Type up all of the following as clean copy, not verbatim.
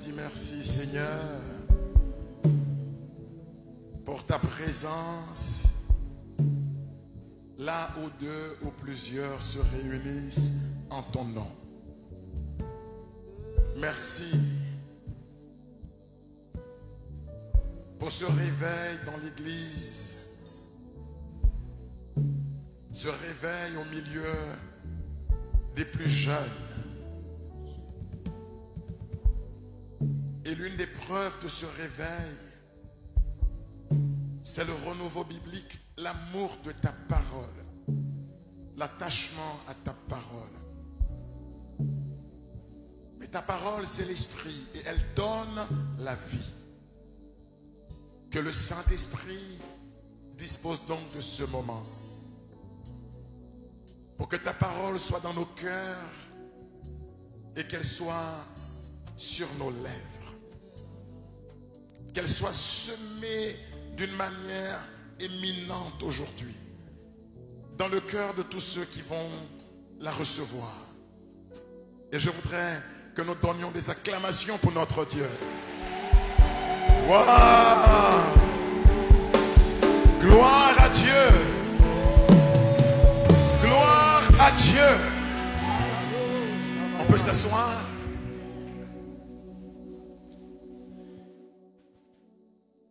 dis merci Seigneur pour ta présence là où deux ou plusieurs se réunissent en ton nom. Merci pour ce réveil dans l'église, ce réveil au milieu des plus jeunes. Et l'une des preuves de ce réveil, c'est le renouveau biblique, l'amour de ta parole, l'attachement à ta parole. Mais ta parole, c'est l'esprit et elle donne la vie. Que le Saint-Esprit dispose donc de ce moment pour que ta parole soit dans nos cœurs et qu'elle soit sur nos lèvres. Qu'elle soit semée d'une manière éminente aujourd'hui dans le cœur de tous ceux qui vont la recevoir. Et je voudrais que nous donnions des acclamations pour notre Dieu. Waouh! Gloire à Dieu! Gloire à Dieu! On peut s'asseoir?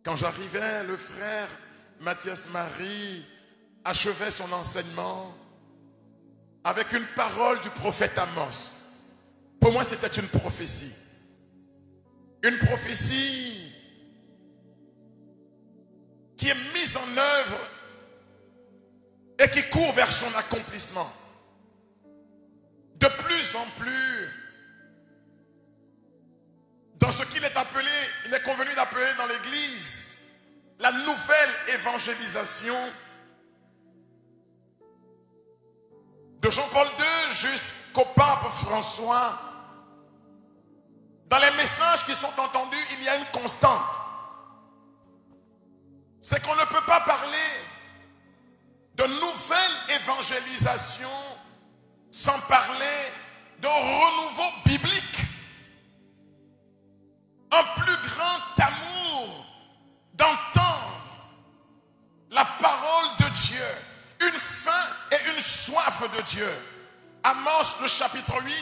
Quand j'arrivais, le frère Mathias Marie achevait son enseignement avec une parole du prophète Amos. Pour moi, c'était une prophétie. Une prophétie qui est mise en œuvre et qui court vers son accomplissement. De plus en plus, dans ce qu'il est appelé, il est convenu d'appeler dans l'église la nouvelle évangélisation de Jean-Paul II jusqu'au pape François. Dans les messages qui sont entendus, il y a une constante. C'est qu'on ne peut pas parler de nouvelle évangélisation sans parler d'un renouveau biblique. Un plus grand amour d'entendre la parole de Dieu, une faim et une soif de Dieu. Amos, le chapitre 8,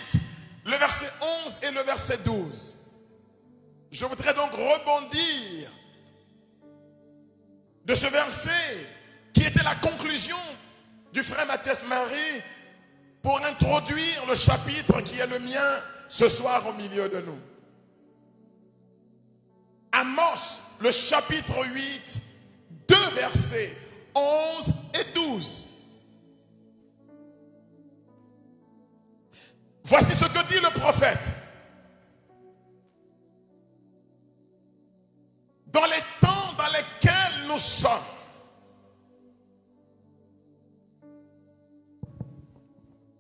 le verset 11 et le verset 12. Je voudrais donc rebondir de ce verset qui était la conclusion du frère Mathias Marie pour introduire le chapitre qui est le mien ce soir au milieu de nous. Amos, le chapitre 8, 2 versets 11 et 12. Voici ce que dit le prophète. Dans les temps dans lesquels nous sommes,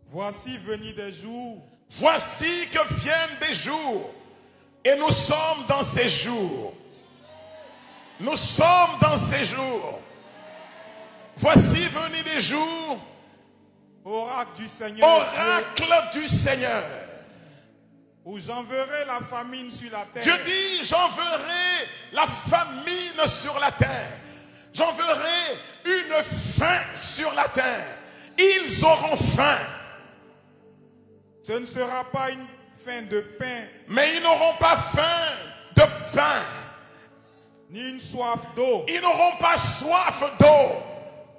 voici venir des jours. Voici que viennent des jours. Et nous sommes dans ces jours. Nous sommes dans ces jours. Voici venir des jours. Oracle du Seigneur. Oracle du Seigneur. Où j'enverrai la famine sur la terre. Dieu dit, j'enverrai la famine sur la terre. J'enverrai une faim sur la terre. Ils auront faim. Ce ne sera pas une faim de pain. Mais ils n'auront pas faim de pain. Ni une soif d'eau. Ils n'auront pas soif d'eau.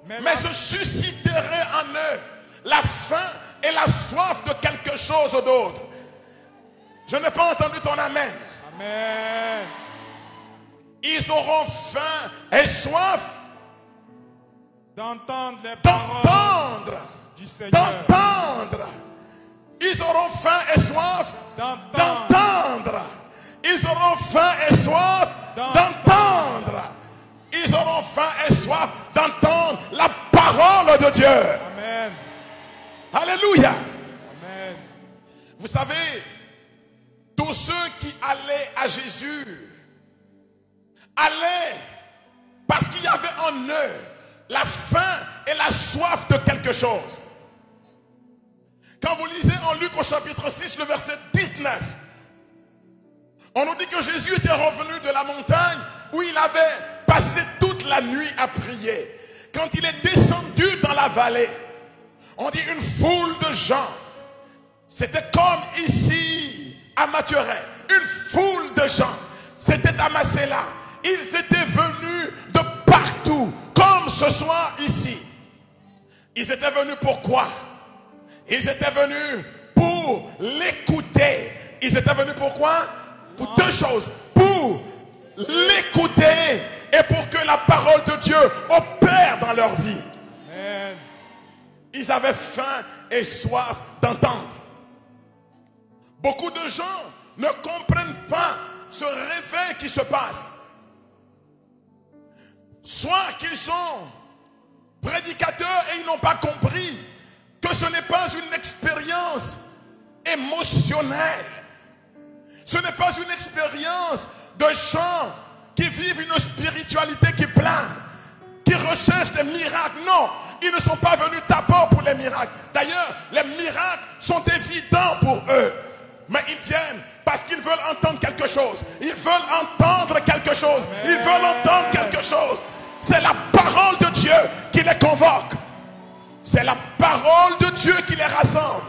Mais je susciterai en eux la faim et la soif de quelque chose d'autre. Je n'ai pas entendu ton amen. Amen. Ils auront faim et soif d'entendre les paroles du Seigneur. D'entendre. Ils auront faim et soif d'entendre. Ils auront faim et soif d'entendre. Ils auront faim et soif d'entendre la parole de Dieu. Amen. Alléluia. Amen. Vous savez, tous ceux qui allaient à Jésus allaient parce qu'il y avait en eux la faim et la soif de quelque chose. Quand vous lisez en Luc au chapitre 6, le verset 19, On nous dit que Jésus était revenu de la montagne où il avait passé toute la nuit à prier. Quand il est descendu dans la vallée, on dit une foule de gens. C'était comme ici à Mathurin. Une foule de gens s'était amassée là. Ils étaient venus de partout, comme ce soir ici. Ils étaient venus pour quoi? Ils étaient venus pour l'écouter. Ils étaient venus pour quoi? Pour deux choses. Pour l'écouter et pour que la parole de Dieu opère dans leur vie. Amen. Ils avaient faim et soif d'entendre. Beaucoup de gens ne comprennent pas ce réveil qui se passe. Soit qu'ils sont prédicateurs et ils n'ont pas compris que ce n'est pas une expérience émotionnelle. Ce n'est pas une expérience de gens qui vivent une spiritualité qui plane, qui recherchent des miracles. Non, ils ne sont pas venus d'abord pour les miracles. D'ailleurs, les miracles sont évidents pour eux. Mais ils viennent parce qu'ils veulent entendre quelque chose. Ils veulent entendre quelque chose. Ils veulent entendre quelque chose. C'est la parole de Dieu qui les convoque. C'est la parole de Dieu qui les rassemble.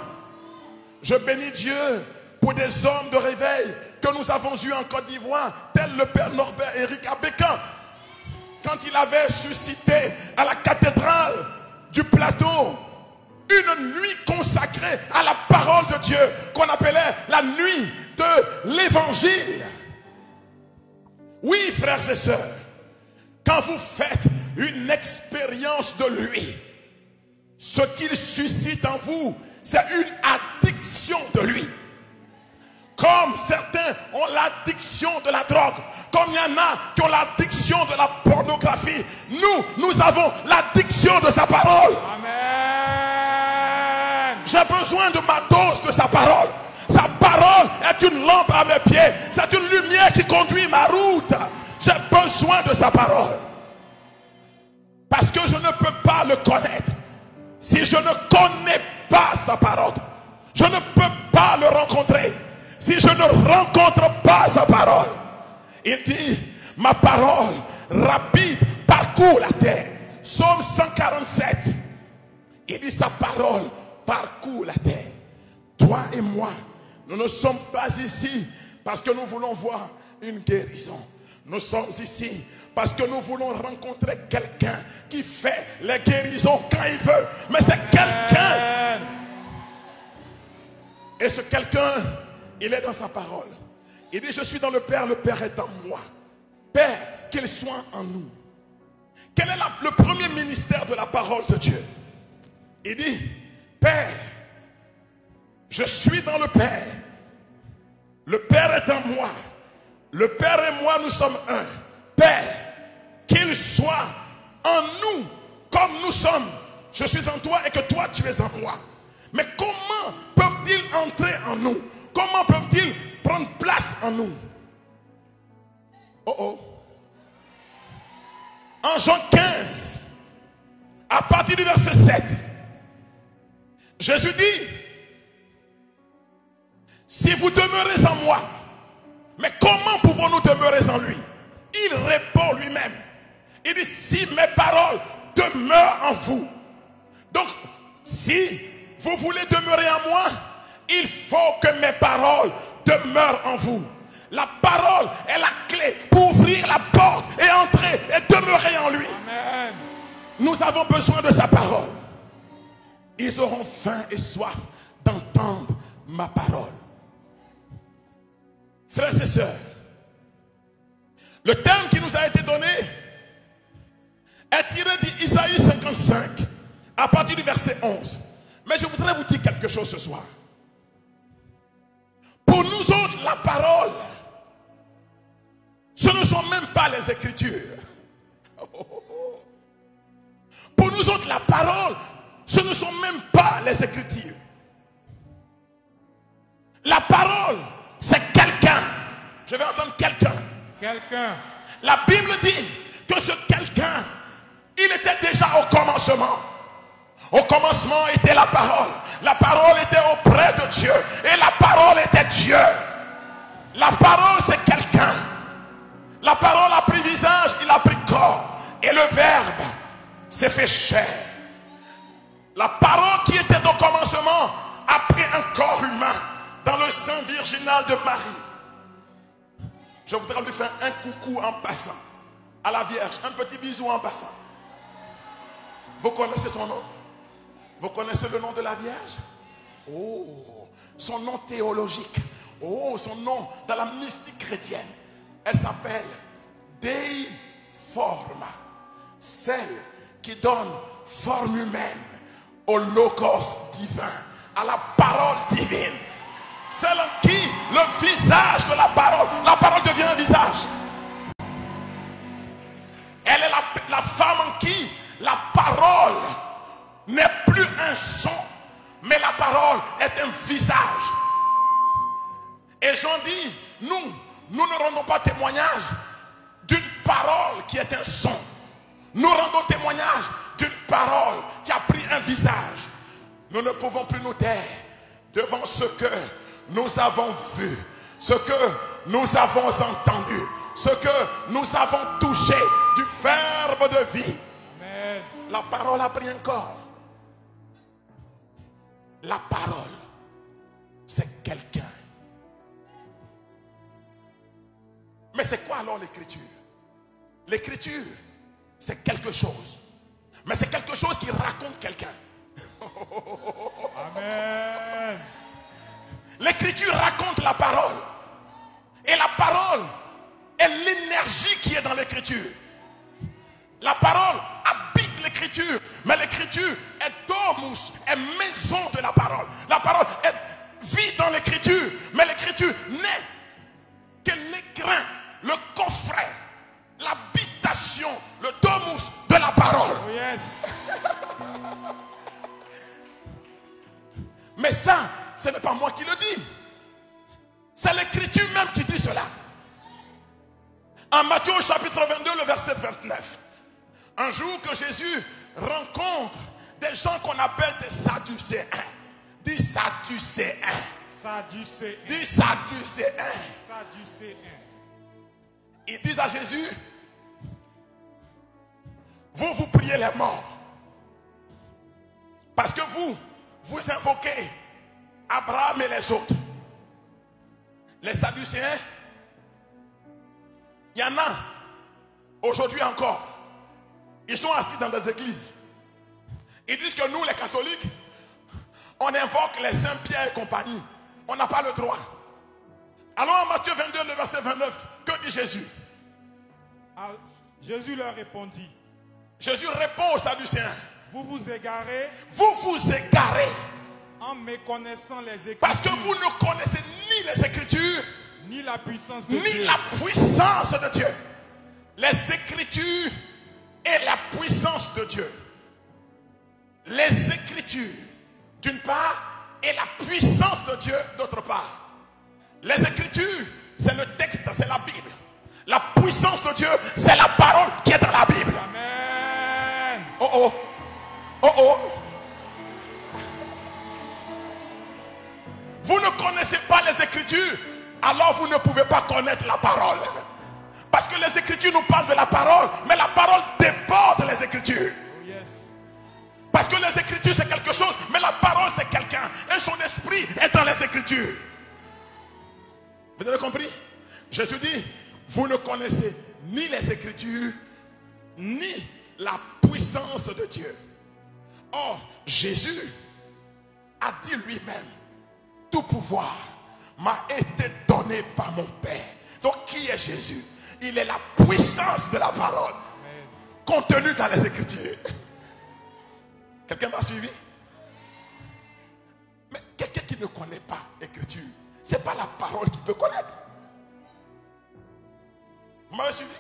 Je bénis Dieu pour des hommes de réveil que nous avons eus en Côte d'Ivoire, tel le Père Norbert Éric Abécan, quand il avait suscité à la cathédrale du Plateau une nuit consacrée à la parole de Dieu, qu'on appelait la nuit de l'évangile. Oui, frères et sœurs, quand vous faites une expérience de lui, ce qu'il suscite en vous, c'est une addiction de lui. Comme certains ont l'addiction de la drogue, comme il y en a qui ont l'addiction de la pornographie, nous avons l'addiction de sa parole. Amen. J'ai besoin de ma dose de sa parole. Sa parole est une lampe à mes pieds. C'est une lumière qui conduit ma route. J'ai besoin de sa parole. Parce que je ne peux pas le connaître si je ne connais pas sa parole. Je ne peux pas le rencontrer si je ne rencontre pas sa parole. Il dit, ma parole rapide parcourt la terre. Psaume 147. Il dit, sa parole parcourt la terre. Toi et moi, nous ne sommes pas ici parce que nous voulons voir une guérison. Nous sommes ici parce que nous voulons rencontrer quelqu'un qui fait les guérisons quand il veut. Mais c'est quelqu'un. Et ce quelqu'un, il est dans sa parole. Il dit, je suis dans le Père est en moi. Père, qu'il soit en nous. Quel est le premier ministère de la parole de Dieu? Il dit, Père, je suis dans le Père. Le Père est en moi. Le Père et moi, nous sommes un. Père, qu'il soit en nous comme nous sommes. Je suis en toi et que toi tu es en moi. Mais comment peuvent-ils entrer en nous? Comment peuvent-ils prendre place en nous? En Jean 15, à partir du verset 7, Jésus dit, si vous demeurez en moi, mais comment pouvons-nous demeurer en lui? Il répond lui-même. Il dit, si mes paroles demeurent en vous. Donc, si vous voulez demeurer en moi, il faut que mes paroles demeurent en vous. La parole est la clé pour ouvrir la porte et entrer et demeurer en lui. Amen. Nous avons besoin de sa parole. Ils auront faim et soif d'entendre ma parole. Frères et sœurs, le thème qui nous a été donné est tiré d'Isaïe 55 à partir du verset 11. Mais je voudrais vous dire quelque chose ce soir. Pour nous autres, la parole, ce ne sont même pas les Écritures. Pour nous autres, la parole, ce ne sont même pas les Écritures. La parole, c'est quelqu'un. Je vais entendre quelqu'un. Quelqu'un. La Bible dit que ce quelqu'un, il était déjà au commencement. Au commencement était la parole. La parole était auprès de Dieu. Et la parole était Dieu. La parole, c'est quelqu'un. La parole a pris visage, il a pris corps. Et le Verbe s'est fait chair. La parole qui était au commencement a pris un corps humain dans le sein virginal de Marie. Je voudrais lui faire un coucou en passant à la Vierge, un petit bisou en passant. Vous connaissez son nom? Vous connaissez le nom de la Vierge? Oh, son nom théologique. Oh, son nom dans la mystique chrétienne. Elle s'appelle Dei Forma, celle qui donne forme humaine au logos divin, à la parole divine. Celle en qui le visage de la parole devient un visage. Elle est la femme en qui la parole n'est plus un son, mais la parole est un visage. Et Jean dit, nous ne rendons pas témoignage d'une parole qui est un son. Nous rendons témoignage d'une parole qui a pris un visage. Nous ne pouvons plus nous taire devant ce que nous avons vu, ce que nous avons entendu, ce que nous avons touché du Verbe de vie. Amen. La parole a pris un corps. La parole, c'est quelqu'un. Mais c'est quoi alors l'écriture? L'écriture, c'est quelque chose. Mais c'est quelque chose qui raconte quelqu'un. Amen. L'écriture raconte la parole. Et la parole est l'énergie qui est dans l'écriture. La parole habite l'écriture. Mais l'écriture est domus, est maison de la parole. La parole vit dans l'écriture. Mais l'écriture n'est que l'écrin, le coffret, l'habitation, le domus de la parole. Oh yes. Mais ça, ce n'est pas moi qui le dis. C'est l'écriture même qui dit cela. En Matthieu chapitre 22, le verset 29. Un jour que Jésus rencontre des gens qu'on appelle des Sadducéens. Dis Sadducéens. Sadducéens. Dis Sadducéens. Sadducéens. Ils disent à Jésus, vous priez les morts. Parce que vous invoquez Abraham et les autres. Les Sadducéens, il y en a aujourd'hui encore. Ils sont assis dans des églises. Ils disent que nous les catholiques, on invoque les saints Pierre et compagnie. On n'a pas le droit. Alors en Matthieu 22, le verset 29, que dit Jésus? Jésus leur répondit. Jésus répond aux Sadducéens. Vous vous égarez. Vous vous égarez. En méconnaissant les Écritures. Parce que vous ne connaissez ni les Écritures, ni la puissance de ni Dieu. la puissance de Dieu. Les Écritures et la puissance de Dieu. Les Écritures, d'une part, et la puissance de Dieu, d'autre part. Les Écritures, c'est le texte, c'est la Bible. La puissance de Dieu, c'est la parole qui est dans la Bible. Amen. Oh oh. Oh oh. Vous ne connaissez pas les Écritures, alors vous ne pouvez pas connaître la parole. Parce que les Écritures nous parlent de la parole, mais la parole déborde les Écritures. Oh yes. Parce que les Écritures c'est quelque chose, mais la parole c'est quelqu'un. Et son esprit est dans les Écritures. Vous avez compris? Jésus dit, vous ne connaissez ni les Écritures, ni la puissance de Dieu. Or, Jésus a dit lui-même, tout pouvoir m'a été donné par mon Père. Donc qui est Jésus? Il est la puissance de la parole contenue dans les Écritures. Quelqu'un m'a suivi? Mais quelqu'un qui ne connaît pas l'Écriture, ce n'est pas la parole qu'il peut connaître. Vous m'avez suivi?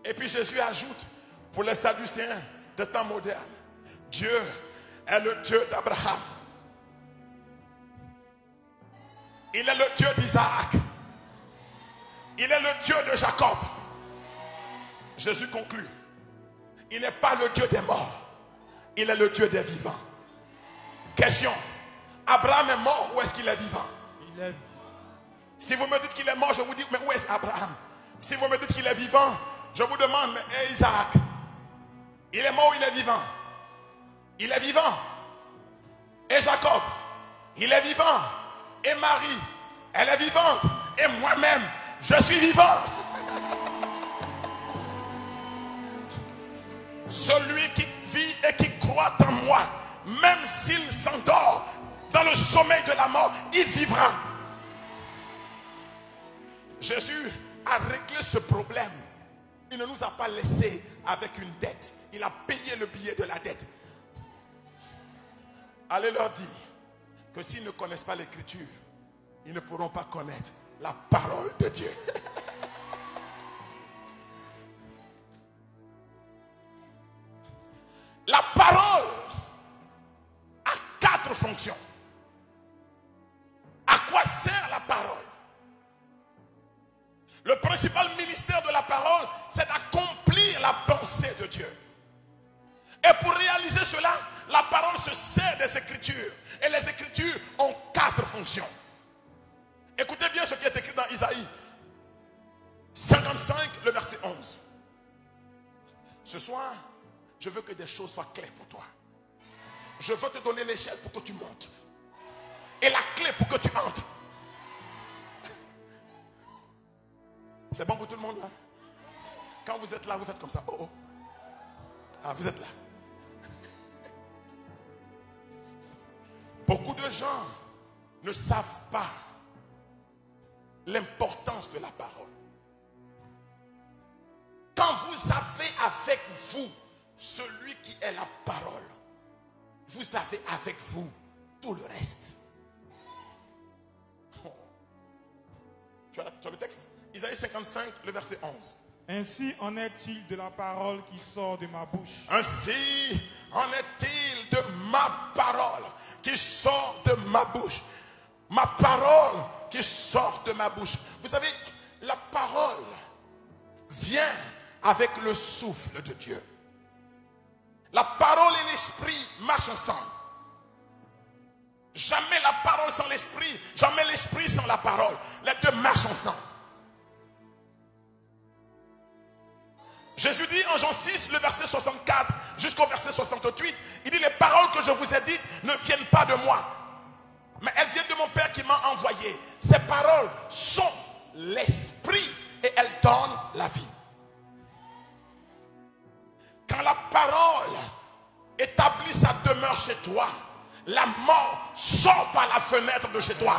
Et puis Jésus ajoute, pour les Sadducéens de temps moderne, Dieu est le Dieu d'Abraham. Il est le Dieu d'Isaac. Il est le Dieu de Jacob. Jésus conclut. Il n'est pas le Dieu des morts. Il est le Dieu des vivants. Question. Abraham est mort ou est-ce qu'il est vivant? Il est... Si vous me dites qu'il est mort, je vous dis, mais où est Abraham? Si vous me dites qu'il est vivant, je vous demande, mais Isaac, il est mort ou il est vivant? Il est vivant. Et Jacob, il est vivant. Et Marie, elle est vivante. Et moi-même, je suis vivant. Celui qui vit et qui croit en moi, même s'il s'endort dans le sommeil de la mort, il vivra. Jésus a réglé ce problème. Il ne nous a pas laissé avec une dette. Il a payé le billet de la dette. Allez leur dire que s'ils ne connaissent pas l'écriture, ils ne pourront pas connaître la parole de Dieu. La parole a 4 fonctions. À quoi sert la parole? Le principal ministère de la parole, c'est d'accomplir la pensée de Dieu. Et pour réaliser cela, la parole se sert des Écritures. Et les Écritures ont 4 fonctions. Écoutez bien ce qui est écrit dans Isaïe 55, le verset 11. Ce soir, je veux que des choses soient claires pour toi. Je veux te donner l'échelle pour que tu montes. Et la clé pour que tu entres. C'est bon pour tout le monde là? Quand vous êtes là, vous faites comme ça. Oh oh. Ah, vous êtes là. Beaucoup de gens ne savent pas l'importance de la parole. Quand vous avez avec vous celui qui est la parole, vous avez avec vous tout le reste. Tu as le texte? Isaïe 55, le verset 11. Ainsi en est-il de la parole qui sort de ma bouche. Ainsi en est-il de ma parole qui sort de ma bouche. Ma parole qui sort de ma bouche. Vous savez, la parole vient avec le souffle de Dieu. La parole et l'esprit marchent ensemble. Jamais la parole sans l'esprit, jamais l'esprit sans la parole. Les deux marchent ensemble. Jésus dit en Jean 6, le verset 64 jusqu'au verset 68, il dit: les paroles que je vous ai dites ne viennent pas de moi, mais elles viennent de mon Père qui m'a envoyé. Ces paroles sont l'esprit et elles donnent la vie. Quand la parole établit sa demeure chez toi, la mort sort par la fenêtre de chez toi.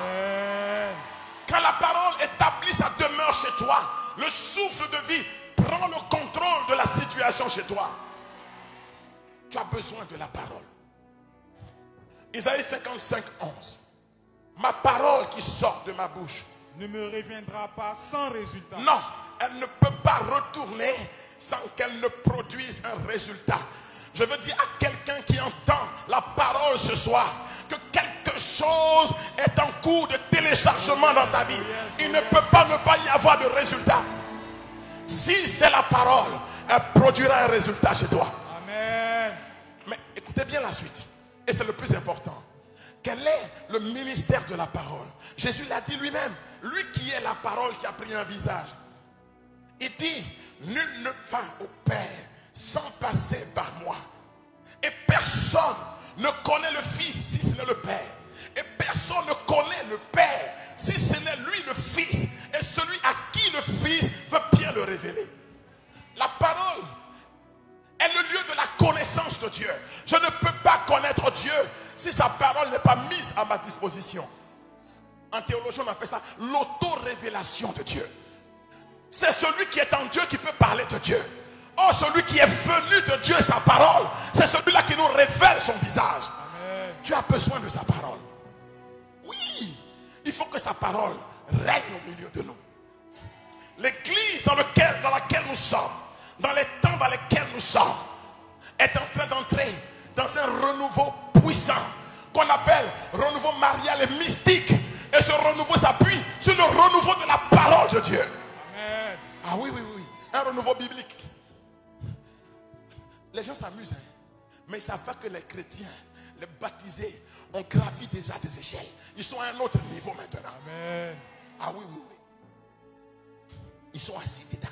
Quand la parole établit sa demeure chez toi, le souffle de vie prends le contrôle de la situation chez toi. Tu as besoin de la parole. Isaïe 55, 11. Ma parole qui sort de ma bouche ne me reviendra pas sans résultat. Non, elle ne peut pas retourner sans qu'elle ne produise un résultat. Je veux dire à quelqu'un qui entend la parole ce soir que quelque chose est en cours de téléchargement dans ta vie. Il ne peut pas ne pas y avoir de résultat. Si c'est la parole, elle produira un résultat chez toi. Amen. Mais écoutez bien la suite. Et c'est le plus important. Quel est le ministère de la parole? Jésus l'a dit lui-même. Lui qui est la parole qui a pris un visage. Il dit: nul ne va au Père sans passer par moi. Et personne ne connaît le Fils si ce n'est le Père. Et personne ne connaît le Père si ce n'est lui le Fils. Et celui à qui le Fils veut bien le révéler. La parole est le lieu de la connaissance de Dieu. Je ne peux pas connaître Dieu si sa parole n'est pas mise à ma disposition. En théologie, on appelle ça l'auto-révélation de Dieu. C'est celui qui est en Dieu qui peut parler de Dieu. Oh, celui qui est venu de Dieu, sa parole, c'est celui-là qui nous révèle son visage. Amen. Tu as besoin de sa parole. Oui, il faut que sa parole règne au milieu de nous. L'église dans laquelle nous sommes, dans les temps dans lesquels nous sommes, est en train d'entrer dans un renouveau puissant qu'on appelle renouveau marial et mystique. Et ce renouveau s'appuie sur le renouveau de la parole de Dieu. Amen. Ah oui, oui, oui. Un renouveau biblique. Les gens s'amusent, hein? Mais ils ne savent pas que les chrétiens, les baptisés, ont gravi déjà des échelles. Ils sont à un autre niveau maintenant. Amen. Ah oui, oui, oui. Ils sont assis dedans.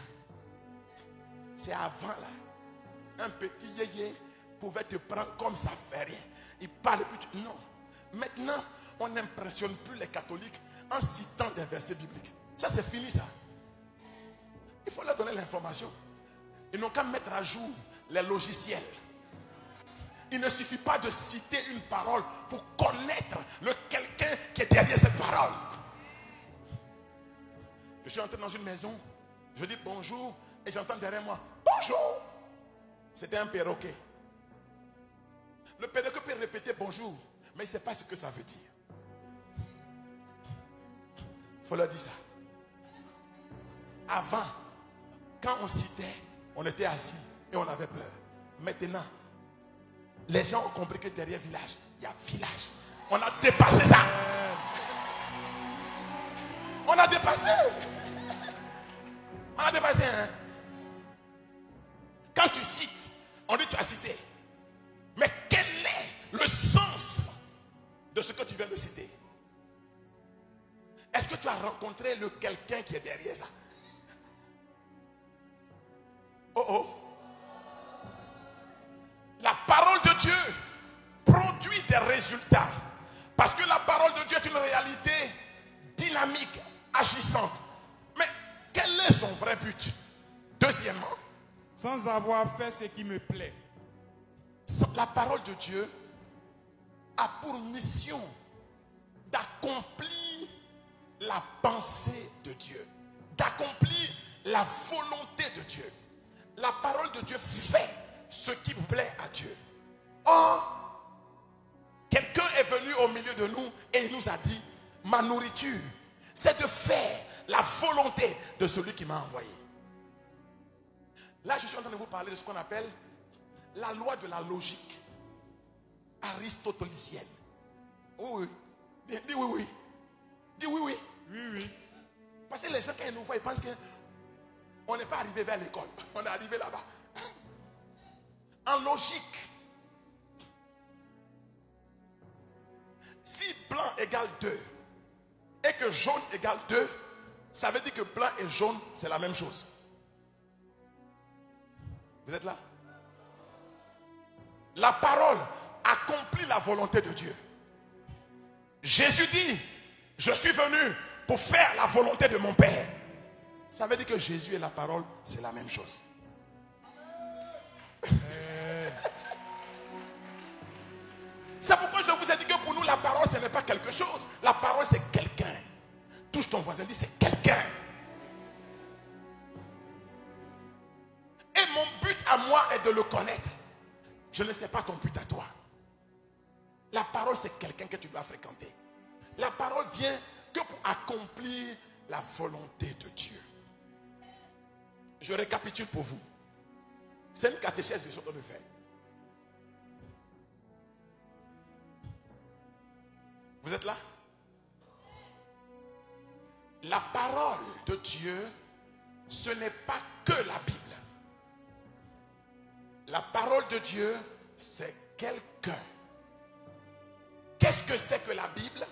C'est avant là. Un petit yéyé pouvait te prendre comme ça fait rien. Il parle plus. Non. Maintenant, on n'impressionne plus les catholiques en citant des versets bibliques. Ça, c'est fini ça. Il faut leur donner l'information. Ils n'ont qu'à mettre à jour les logiciels. Il ne suffit pas de citer une parole pour connaître le quelqu'un qui est derrière cette parole. Je suis entré dans une maison, je dis bonjour et j'entends derrière moi bonjour. C'était un perroquet. Le perroquet peut répéter bonjour, mais il ne sait pas ce que ça veut dire. Il faut leur dire ça. Avant, quand on citait, on était assis et on avait peur. Maintenant, les gens ont compris que derrière village, il y a village. On a dépassé ça. On a dépassé. On a dépassé. Hein? Quand tu cites, on dit tu as cité. Mais quel est le sens de ce que tu viens de citer? Est-ce que tu as rencontré le quelqu'un qui est derrière ça? Oh oh. La parole de Dieu produit des résultats. Parce que la parole de Dieu est une réalité dynamique, agissante. Mais quel est son vrai but? Deuxièmement, sans avoir fait ce qui me plaît. La parole de Dieu a pour mission d'accomplir la pensée de Dieu, d'accomplir la volonté de Dieu. La parole de Dieu fait ce qui plaît à Dieu. Or, quelqu'un est venu au milieu de nous et il nous a dit, ma nourriture, c'est de faire la volonté de celui qui m'a envoyé. Là, je suis en train de vous parler de ce qu'on appelle la loi de la logique aristotélicienne. Oh oui. Dis oui, oui. Dis oui, oui. Oui, oui. Parce que les gens, quand ils nous voient, ils pensent qu'on n'est pas arrivé vers l'école. On est arrivé là-bas. En logique, si blanc égale 2 et que jaune égale 2, ça veut dire que blanc et jaune, c'est la même chose. Vous êtes là? La parole accomplit la volonté de Dieu. Jésus dit, je suis venu pour faire la volonté de mon Père. Ça veut dire que Jésus et la parole, c'est la même chose. C'est pourquoi je vous ai dit que pour nous, la parole, ce n'est pas quelque chose. La parole, c'est quelqu'un. Touche ton voisin, dis, c'est quelqu'un. Et mon but à moi est de le connaître. Je ne sais pas ton but à toi. La parole, c'est quelqu'un que tu dois fréquenter. La parole vient que pour accomplir la volonté de Dieu. Je récapitule pour vous. C'est une catéchèse que je suis en train de faire. Vous êtes là? La parole de Dieu, ce n'est pas que la Bible. La parole de Dieu, c'est quelqu'un. Qu'est-ce que c'est que la Bible?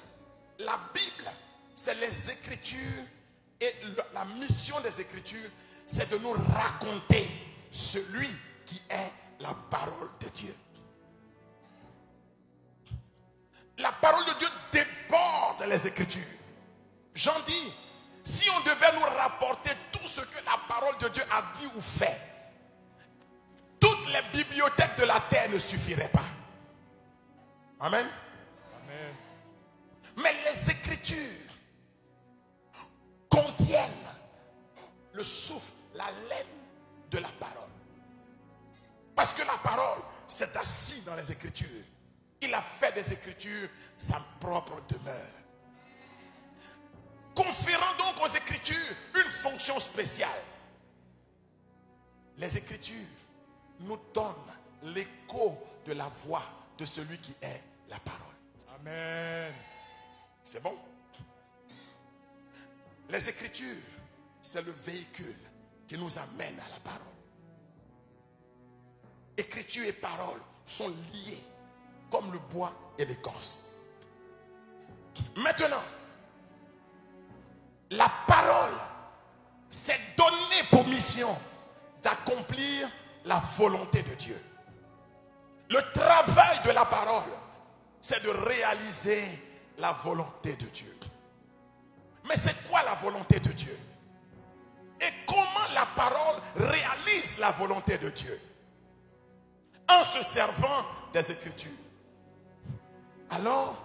La Bible, c'est les Écritures. Et la mission des Écritures, c'est de nous raconter celui qui est la parole de Dieu. La parole de Dieu déborde les Écritures. J'en dis, si on devait nous rapporter tout ce que la parole de Dieu a dit ou fait, toutes les bibliothèques de la terre ne suffiraient pas. Amen. Amen. Mais les Écritures contiennent le souffle, la laine de la parole. Parce que la parole s'est assise dans les Écritures. Il a fait des Écritures sa propre demeure. Conférant donc aux Écritures une fonction spéciale. Les Écritures nous donnent l'écho de la voix de celui qui est la parole. Amen. C'est bon? Les Écritures, c'est le véhicule qui nous amène à la parole. Écriture et parole sont liées comme le bois et l'écorce. Maintenant, La parole s'est donnée pour mission d'accomplir la volonté de Dieu. Le travail de la parole, c'est de réaliser la volonté de Dieu. Mais c'est quoi la volonté de Dieu? Et comment la parole réalise la volonté de Dieu? En se servant des Écritures. Alors,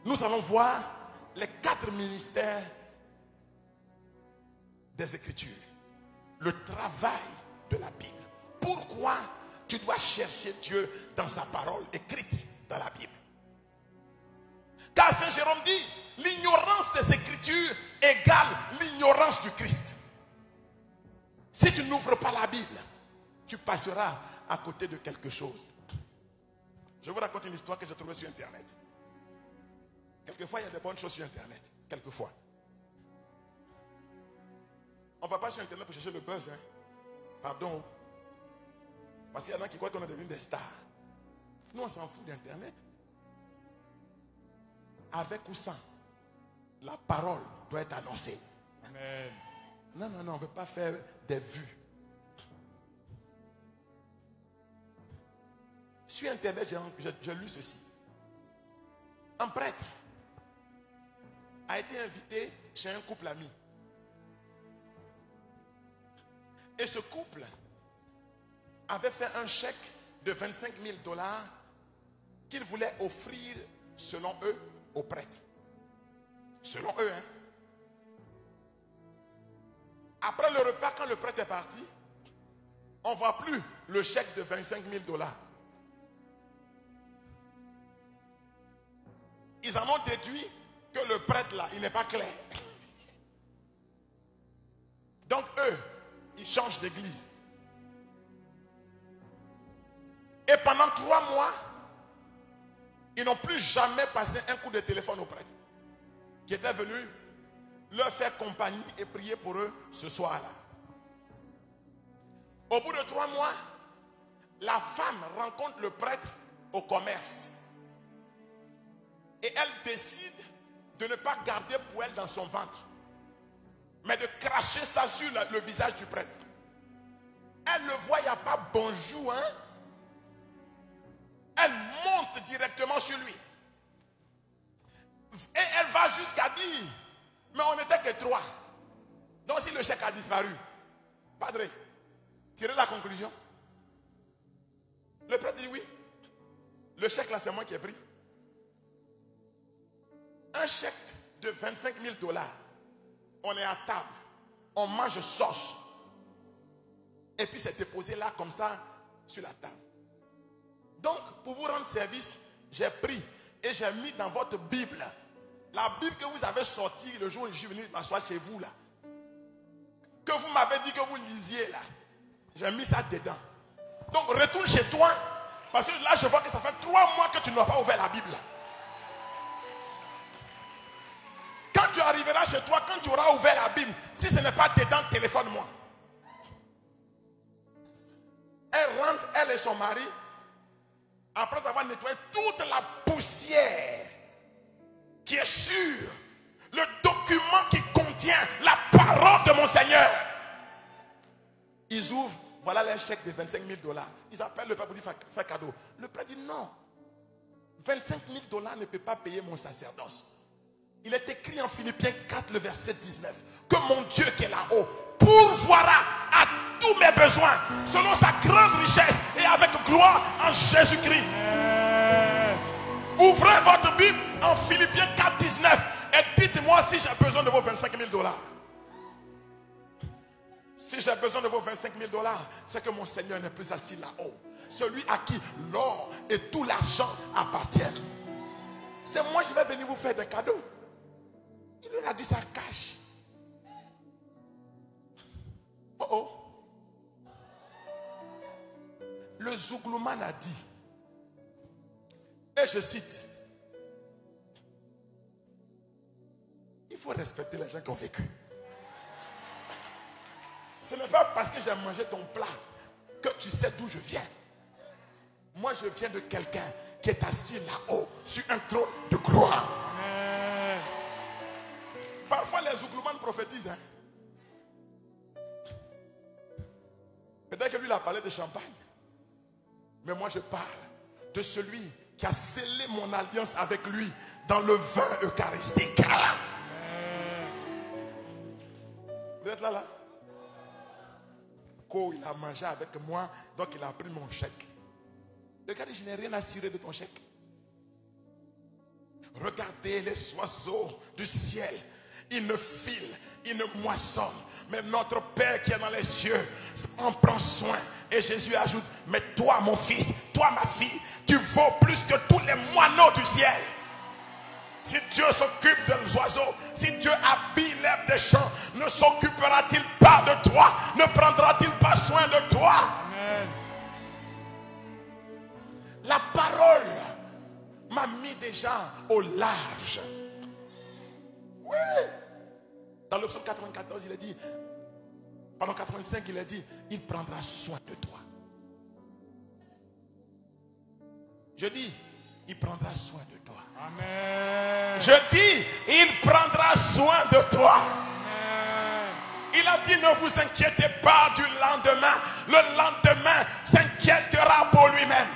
nous allons voir les 4 ministères des Écritures. Le travail de la Bible. Pourquoi tu dois chercher Dieu dans sa parole écrite dans la Bible? Car Saint Jérôme dit, l'ignorance des Écritures égale l'ignorance du Christ. Si tu n'ouvres pas la Bible, tu passeras à côté de quelque chose. Je vous raconte une histoire que j'ai trouvée sur Internet. Quelquefois, il y a des bonnes choses sur Internet. Quelquefois. On ne va pas sur Internet pour chercher le buzz. Hein? Pardon. Parce qu'il y en a qui croient qu'on est devenu des stars. Nous, on s'en fout d'Internet. Avec ou sans, la parole doit être annoncée. Amen. Non, on ne veut pas faire des vues. Sur Internet, j'ai lu ceci. Un prêtre a été invité chez un couple ami. Et ce couple avait fait un chèque de 25 000 $ qu'il voulait offrir, selon eux, au prêtre. Selon eux, hein. Après le repas, quand le prêtre est parti, on ne voit plus le chèque de 25 000 $. Ils en ont déduit que le prêtre là, il n'est pas clair. Donc eux, ils changent d'église. Et pendant 3 mois, ils n'ont plus jamais passé un coup de téléphone au prêtre qui était venu leur faire compagnie et prier pour eux ce soir-là. Au bout de 3 mois, la femme rencontre le prêtre au commerce. Et elle décide de ne pas garder pour elle dans son ventre, mais de cracher ça sur le visage du prêtre. Elle le voit, il n'y a pas bonjour, hein. Elle monte directement sur lui. Et elle va jusqu'à dire, mais on n'était que 3. Donc si le chèque a disparu, padre, tirez la conclusion. Le prêtre dit oui. Le chèque là, c'est moi qui ai pris. Un chèque de 25 000 $. On est à table. On mange sauce. Et puis c'est déposé là comme ça sur la table. Donc pour vous rendre service, j'ai pris et j'ai mis dans votre Bible la Bible que vous avez sortie le jour où je suis venu m'asseoir chez vous là. Que vous m'avez dit que vous lisiez là. J'ai mis ça dedans. Donc retourne chez toi. Parce que là je vois que ça fait 3 mois que tu n'as pas ouvert la Bible. Quand tu arriveras chez toi, quand tu auras ouvert la Bible, si ce n'est pas dedans, téléphone-moi. Elle rentre, elle et son mari, après avoir nettoyé toute la poussière qui est sur le document qui contient la parole de mon Seigneur. Ils ouvrent, voilà les chèques de 25 000 $. Ils appellent le peuple pour dire fais cadeau. Le prêtre dit non. 25 000 $ ne peut pas payer mon sacerdoce. Il est écrit en Philippiens 4, le verset 19, que mon Dieu qui est là-haut pourvoira à tous mes besoins selon sa grande richesse et avec gloire en Jésus-Christ. Ouvrez votre Bible en Philippiens 4, 19 et dites-moi si j'ai besoin de vos 25 000 $. Si j'ai besoin de vos 25 000 $, c'est que mon Seigneur n'est plus assis là-haut. Celui à qui l'or et tout l'argent appartiennent. C'est moi qui vais venir vous faire des cadeaux. Il leur a dit ça cache. Oh oh. Le Zouglouman a dit, et je cite, il faut respecter les gens qui ont vécu. Ce n'est pas parce que j'ai mangé ton plat que tu sais d'où je viens. Moi je viens de quelqu'un qui est assis là-haut sur un trône de gloire. Parfois les Zouglouman prophétisent. Hein? Peut-être que lui il a parlé de champagne. Mais moi je parle de celui qui a scellé mon alliance avec lui dans le vin eucharistique. Vous êtes là? Quand il a mangé avec moi, donc il a pris mon chèque. Le gars dit, je n'ai rien à cirer de ton chèque. Regardez les oiseaux du ciel. Ils ne filent, ils ne moissonnent. Mais notre Père qui est dans les cieux en prend soin. Et Jésus ajoute, mais toi mon fils, toi ma fille, tu vaux plus que tous les moineaux du ciel. Si Dieu s'occupe des oiseaux, si Dieu habille l'herbe des champs, ne s'occupera-t-il pas de toi? Ne prendra-t-il pas soin de toi? Amen. La parole m'a mis déjà au large. Oui. Dans le psaume 94, il a dit, pendant 85, il a dit, il prendra soin de toi. Je dis, il prendra soin de toi. Amen. Je dis, il prendra soin de toi. Amen. Il a dit, ne vous inquiétez pas du lendemain. Le lendemain s'inquiétera pour lui-même.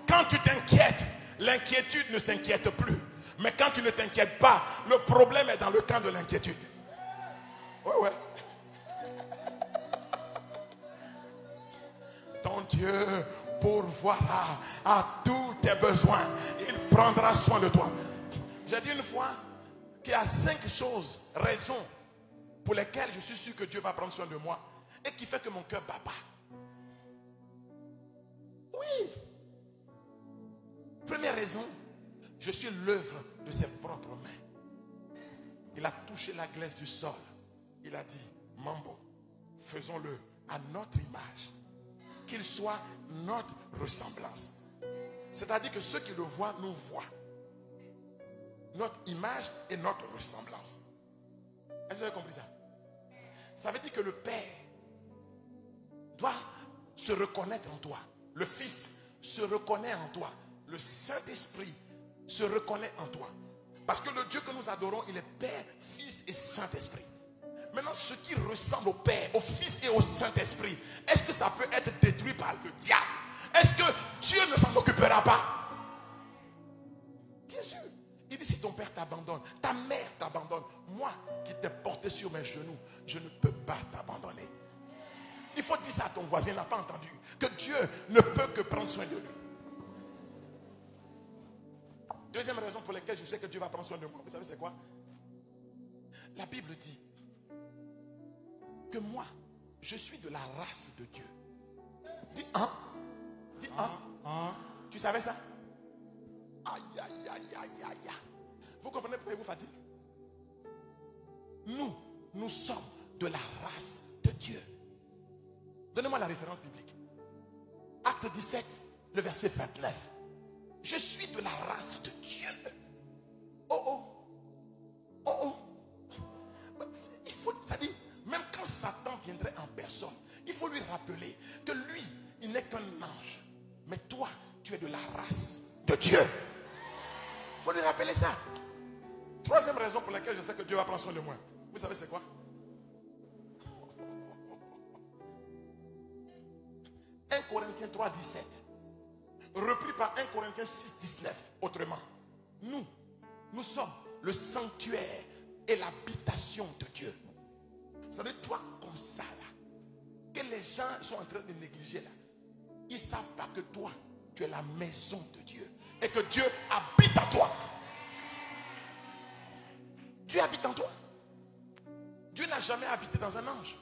Quand tu t'inquiètes, l'inquiétude ne s'inquiète plus. Mais quand tu ne t'inquiètes pas, le problème est dans le camp de l'inquiétude. Ouais. Ton Dieu pourvoira à tous tes besoins. Il prendra soin de toi. J'ai dit une fois qu'il y a 5 raisons pour lesquelles je suis sûr que Dieu va prendre soin de moi et qui fait que mon cœur bat pas. Oui. Première raison, je suis l'œuvre de ses propres mains. Il a touché la glaise du sol. Il a dit, Mambo, faisons-le à notre image. Qu'il soit notre ressemblance. C'est-à-dire que ceux qui le voient, nous voient. Notre image et notre ressemblance. Est-ce que vous avez compris ça? Ça veut dire que le Père doit se reconnaître en toi. Le Fils se reconnaît en toi. Le Saint-Esprit se reconnaît en toi. Parce que le Dieu que nous adorons, il est Père, Fils et Saint-Esprit. Maintenant, ce qui ressemble au Père, au Fils et au Saint-Esprit, est-ce que ça peut être détruit par le diable? Est-ce que Dieu ne s'en occupera pas? Bien sûr. Il dit, si ton père t'abandonne, ta mère t'abandonne, moi qui t'ai porté sur mes genoux, je ne peux pas t'abandonner. Il faut dire ça à ton voisin, il n'a pas entendu. Que Dieu ne peut que prendre soin de lui. Deuxième raison pour laquelle je sais que Dieu va prendre soin de moi, vous savez c'est quoi? La Bible dit que moi, je suis de la race de Dieu. Dis un. Dis un. Tu savais ça? Aïe, aïe, aïe, aïe, aïe. Vous comprenez pourquoi il vous fatigue? Nous sommes de la race de Dieu. Donnez-moi la référence biblique. Acte 17, le verset 29. Je suis de la race de Dieu. Il faut, c'est-à-dire, même quand Satan viendrait en personne, il faut lui rappeler que lui, il n'est qu'un ange. Mais toi, tu es de la race de Dieu. Il faut lui rappeler ça. Troisième raison pour laquelle je sais que Dieu va prendre soin de moi. Vous savez c'est quoi? 1 Corinthiens 3, 17. Repris par 1 Corinthiens 6, 19. Autrement, nous sommes le sanctuaire et l'habitation de Dieu. Ça veut dire toi comme ça là, que les gens sont en train de négliger là. Ils ne savent pas que toi, tu es la maison de Dieu. Et que Dieu habite en toi. Dieu habite en toi. Dieu n'a jamais habité dans un ange.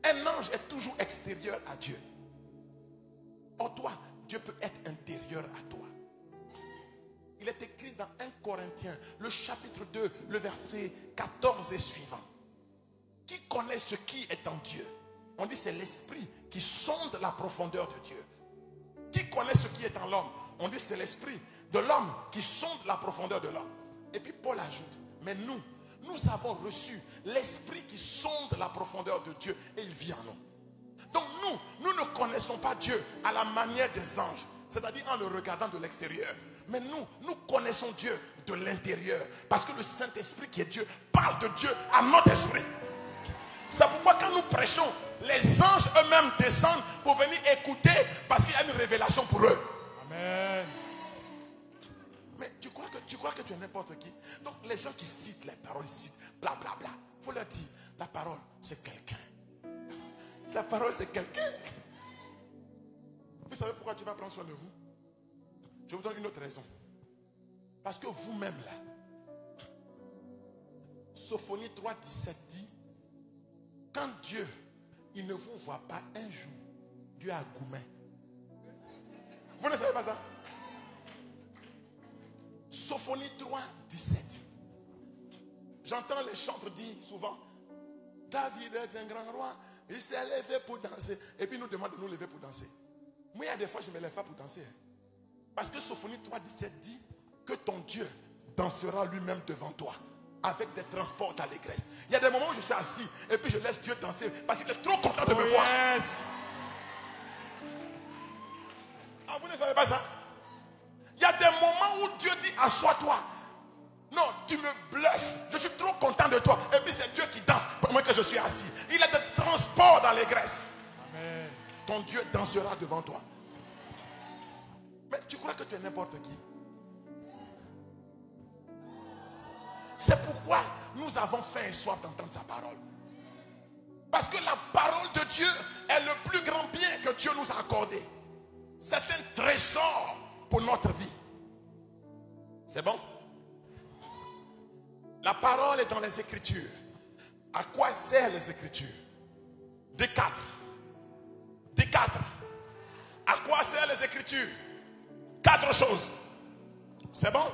Un ange est toujours extérieur à Dieu. En toi, Dieu peut être intérieur à toi. Il est écrit dans 1 Corinthiens, le chapitre 2, le verset 14 et suivant. Qui connaît ce qui est en Dieu? On dit c'est l'esprit qui sonde la profondeur de Dieu. Qui connaît ce qui est en l'homme? On dit c'est l'esprit de l'homme qui sonde la profondeur de l'homme. Et puis Paul ajoute, mais nous avons reçu l'esprit qui sonde la profondeur de Dieu et il vit en nous. Donc nous ne connaissons pas Dieu à la manière des anges, c'est-à-dire en le regardant de l'extérieur. Mais nous connaissons Dieu de l'intérieur. Parce que le Saint-Esprit qui est Dieu parle de Dieu à notre esprit. C'est pourquoi quand nous prêchons, les anges eux-mêmes descendent pour venir écouter parce qu'il y a une révélation pour eux. Amen. Mais tu crois que tu es n'importe qui. Donc les gens qui citent les paroles, ils citent blablabla. Il faut leur dire, la parole c'est quelqu'un. La parole c'est quelqu'un. Vous savez pourquoi Dieu va prendre soin de vous? Je vous donne une autre raison. Parce que vous-même là, Sophonie 3,17 dit, quand Dieu, il ne vous voit pas un jour, Dieu a gourmet. Vous ne savez pas ça? Sophonie 3,17. J'entends les chantres dire souvent, David est un grand roi, il s'est levé pour danser. Et puis il nous demande de nous lever pour danser. Moi, il y a des fois, je ne me lève pas pour danser. Parce que Sophonie 3,17 dit que ton Dieu dansera lui-même devant toi avec des transports d'allégresse. Il y a des moments où je suis assis et puis je laisse Dieu danser parce qu'il est trop content de me voir. Yes. Ah, vous ne savez pas ça? Il y a des moments où Dieu dit assois-toi. Non, tu me bluffes. Je suis trop content de toi. Et puis c'est Dieu qui danse pour moi que je suis assis. Il a des transports d'allégresse. Amen. Ton Dieu dansera devant toi. Mais tu crois que tu es n'importe qui? C'est pourquoi nous avons faim et soif d'entendre sa parole. Parce que la parole de Dieu est le plus grand bien que Dieu nous a accordé. C'est un trésor pour notre vie. C'est bon? La parole est dans les Écritures. À quoi servent les Écritures? Des 4. Des 4. À quoi servent les Écritures? 4 choses. C'est bon?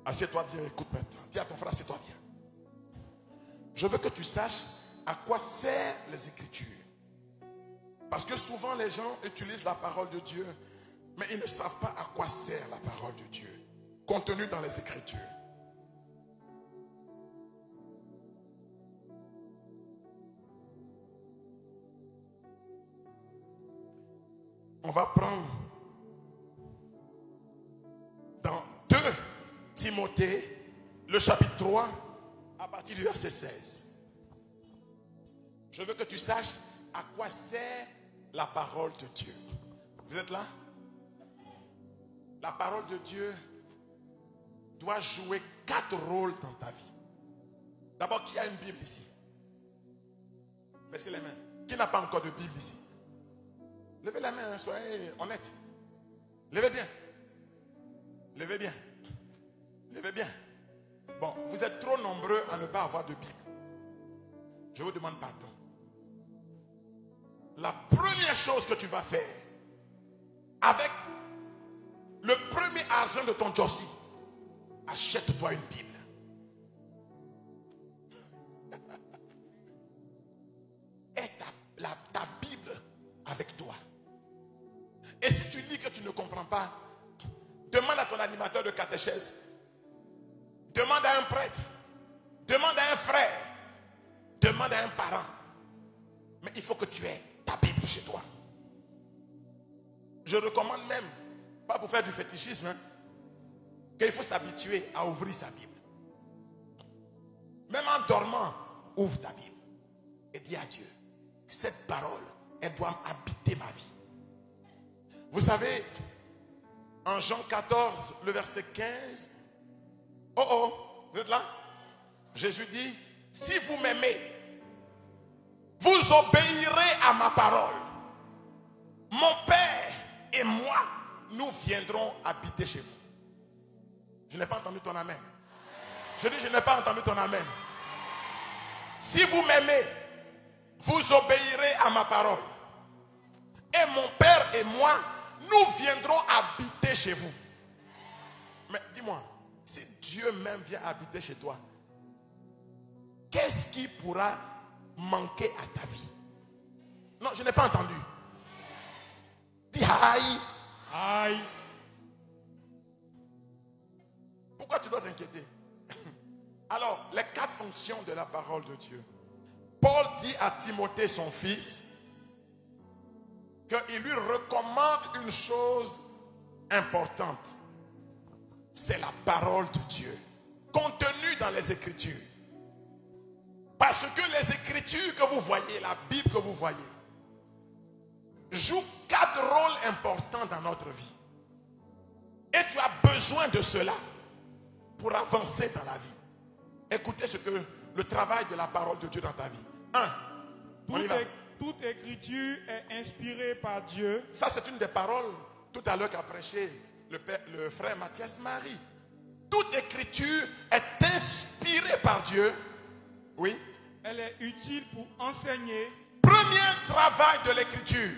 Assieds-toi bien, écoute maintenant. Dis à ton frère, assieds-toi bien. Je veux que tu saches à quoi servent les Écritures. Parce que souvent les gens utilisent la parole de Dieu, mais ils ne savent pas à quoi sert la parole de Dieu, contenue dans les Écritures. On va prendre dans 2 Timothée, le chapitre 3, à partir du verset 16. Je veux que tu saches à quoi sert la parole de Dieu. Vous êtes là? La parole de Dieu doit jouer 4 rôles dans ta vie. D'abord, qui a une Bible ici? Baissez les mains. Qui n'a pas encore de Bible ici? Levez la main, soyez honnête. Levez bien. Levez bien. Levez bien. Bon, vous êtes trop nombreux à ne pas avoir de Bible. Je vous demande pardon. La première chose que tu vas faire, avec le premier argent de ton Jossi, achète-toi une Bible. Et ta Bible avec toi. Et si tu lis que tu ne comprends pas, demande à ton animateur de catéchèse, demande à un prêtre, demande à un frère, demande à un parent. Mais il faut que tu aies ta Bible chez toi. Je recommande même, pas pour faire du fétichisme, hein, qu'il faut s'habituer à ouvrir sa Bible. Même en dormant, ouvre ta Bible et dis à Dieu, cette parole, elle doit habiter ma vie. Vous savez, en Jean 14, le verset 15, vous êtes là? Jésus dit, si vous m'aimez, vous obéirez à ma parole. Mon Père et moi, nous viendrons habiter chez vous. Je n'ai pas entendu ton amen. Je dis, je n'ai pas entendu ton amen. Si vous m'aimez, vous obéirez à ma parole. Et mon Père et moi, nous viendrons habiter chez vous. Mais dis-moi, si Dieu même vient habiter chez toi, qu'est-ce qui pourra manquer à ta vie? Non, je n'ai pas entendu. Dis aïe. Aïe. Pourquoi tu dois t'inquiéter? Alors, les 4 fonctions de la parole de Dieu. Paul dit à Timothée, son fils, qu'il lui recommande une chose importante, c'est la parole de Dieu, contenue dans les Écritures. Parce que les Écritures que vous voyez, la Bible que vous voyez, joue 4 rôles importants dans notre vie. Et tu as besoin de cela pour avancer dans la vie. Écoutez ce que le travail de la parole de Dieu dans ta vie. 1. Toute écriture est inspirée par Dieu. Ça, c'est une des paroles tout à l'heure qu'a prêché le frère Mathias Marie. Toute écriture est inspirée par Dieu. Oui. Elle est utile pour enseigner. Premier travail de l'écriture.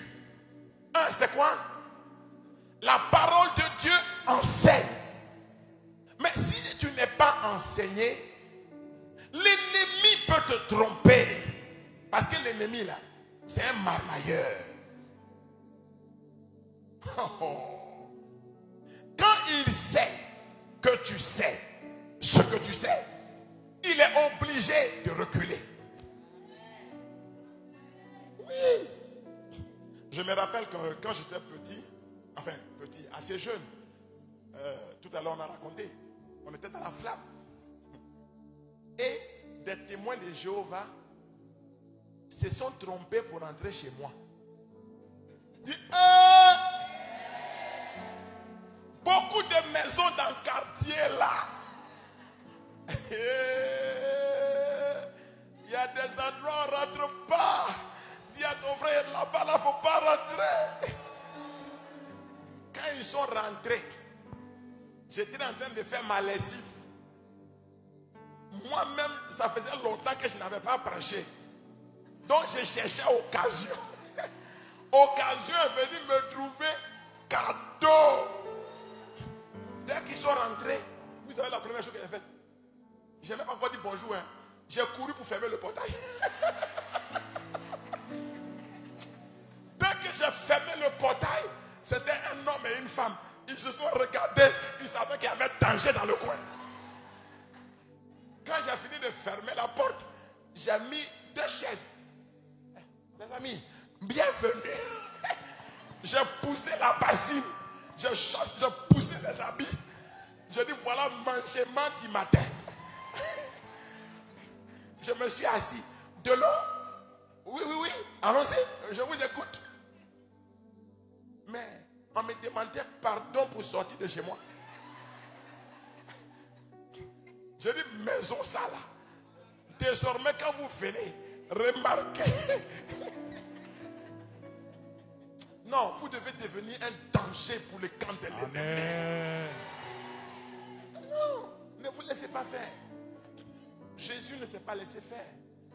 1, c'est quoi? La parole de Dieu enseigne. Mais si tu n'es pas enseigné, l'ennemi peut te tromper. Parce que l'ennemi là, c'est un marmailleur. Quand il sait que tu sais ce que tu sais, il est obligé de reculer. Oui. Je me rappelle que quand j'étais petit, assez jeune, tout à l'heure on a raconté, on était dans la flamme. Et des témoins de Jéhovah se sont trompés pour entrer chez moi. Dit, beaucoup de maisons dans le quartier là. Il y a des endroits où on ne rentre pas. Dis à ton frère, là-bas, il ne faut pas rentrer. Quand ils sont rentrés, j'étais en train de faire ma lessive. Moi-même, ça faisait longtemps que je n'avais pas prêché. Donc, je cherchais occasion. Occasion est venue me trouver cadeau. Dès qu'ils sont rentrés, vous savez la première chose que j'ai faite? Je n'ai même pas encore dit bonjour. Hein. J'ai couru pour fermer le portail. Dès que j'ai fermé le portail, c'était un homme et une femme. Ils se sont regardés, ils savaient qu'il y avait danger dans le coin. Quand j'ai fini de fermer la porte, j'ai mis 2 chaises. Les amis, bienvenue. J'ai poussé la bassine, j'ai poussé les habits. J'ai dit voilà mangement du matin. Je me suis assis. De l'eau? Oui. Allons-y, je vous écoute. Mais on me demandait pardon pour sortir de chez moi. Je dis maison ça là. Désormais quand vous venez, remarquez. Non, vous devez devenir un danger pour le camp de l'ennemi. Non, ne vous laissez pas faire. Jésus ne s'est pas laissé faire.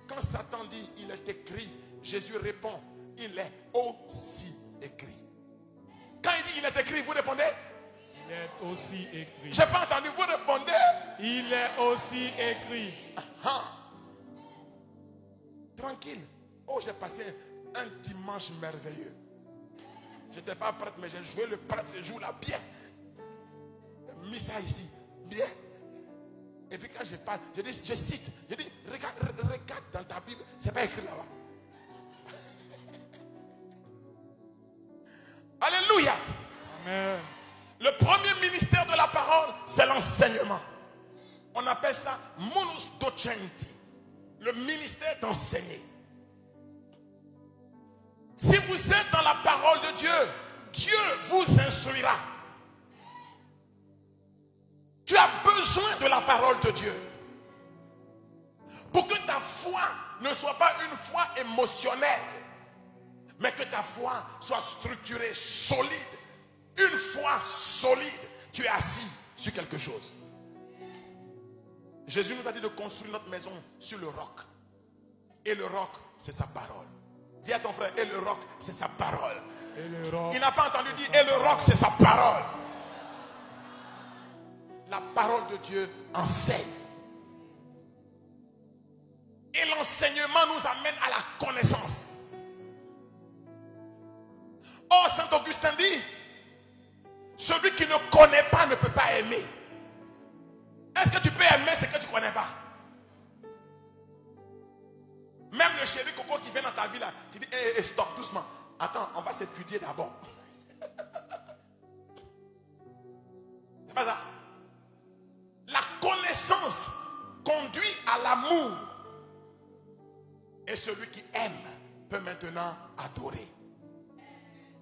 Quand Satan dit il est écrit, Jésus répond il est aussi écrit. Quand il dit il est écrit, vous répondez? Il est aussi écrit. Je n'ai pas entendu, vous répondez? Il est aussi écrit. Tranquille. Oh, j'ai passé un dimanche merveilleux. Je n'étais pas prêtre, mais j'ai joué le prêtre ce jour-là bien. J'ai mis ça ici, bien. Et puis quand je parle, je cite, je dis, regarde dans ta Bible, c'est pas écrit là-bas. Alléluia. Amen. Le premier ministère de la parole, c'est l'enseignement. On appelle ça monus docenti, le ministère d'enseigner. Si vous êtes dans la parole de Dieu, Dieu vous instruira. Tu as besoin de la parole de Dieu pour que ta foi ne soit pas une foi émotionnelle, mais que ta foi soit structurée, solide. Une foi solide, tu es assis sur quelque chose. Jésus nous a dit de construire notre maison sur le roc. Et le roc, c'est sa parole. Dis à ton frère, et le roc, c'est sa parole. Et le roc, il n'a pas entendu dire, et le roc, c'est sa parole. La parole de Dieu enseigne. Et l'enseignement nous amène à la connaissance. Oh, Saint Augustin dit, celui qui ne connaît pas ne peut pas aimer. Est-ce que tu peux aimer ce que tu ne connais pas? Même le chéri coco qui vient dans ta vie là, tu dis, stop, doucement. Attends, on va s'étudier d'abord. C'est pas ça. La connaissance conduit à l'amour. Et celui qui aime peut maintenant adorer.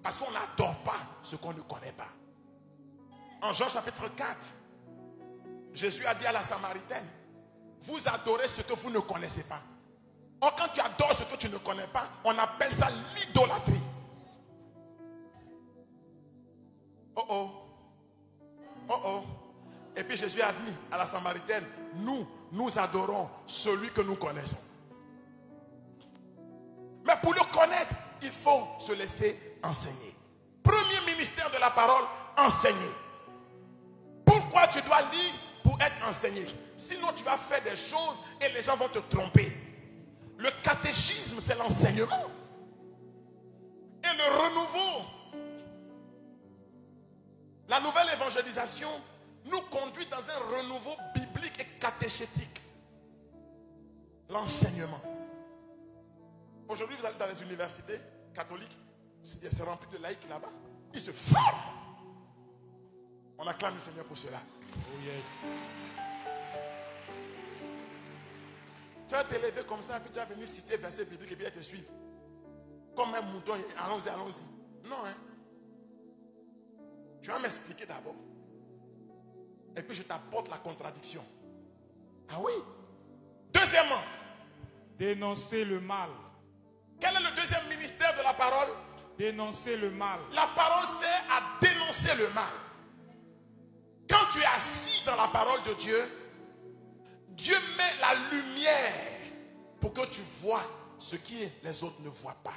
Parce qu'on n'adore pas ce qu'on ne connaît pas. En Jean chapitre 4, Jésus a dit à la Samaritaine, vous adorez ce que vous ne connaissez pas. Or, quand tu adores ce que tu ne connais pas, on appelle ça l'idolâtrie. Oh oh. Oh oh. Et puis Jésus a dit à la Samaritaine, nous adorons celui que nous connaissons. Mais pour le connaître, il faut se laisser enseigner. Premier ministère de la parole, enseigner. Pourquoi tu dois lire? Pour être enseigné. Sinon tu vas faire des choses et les gens vont te tromper. Le catéchisme, c'est l'enseignement. Et le renouveau, la nouvelle évangélisation nous conduit dans un renouveau biblique et catéchétique. L'enseignement. Aujourd'hui, vous allez dans les universités catholiques, c'est rempli de laïcs là-bas. Ils se forment. On acclame le Seigneur pour cela. Oh yes. Tu vas te lever comme ça, puis tu vas venir citer verset biblique et bien te suivre. Comme un mouton, allons-y, allons-y. Non, hein. Tu vas m'expliquer d'abord. Et puis je t'apporte la contradiction. Ah oui. Deuxièmement, Dénoncer le mal. quel est le deuxième ministère de la parole? Dénoncer le mal. La parole sert à dénoncer le mal. Quand tu es assis dans la parole de Dieu, Dieu met la lumière pour que tu vois ce que les autres ne voient pas.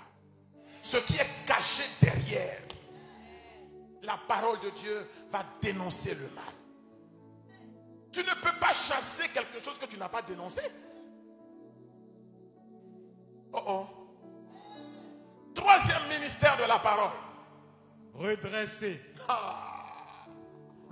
Ce qui est caché derrière. La parole de Dieu va dénoncer le mal. Tu ne peux pas chasser quelque chose que tu n'as pas dénoncé. Oh oh. Troisième ministère de la parole. Redresser.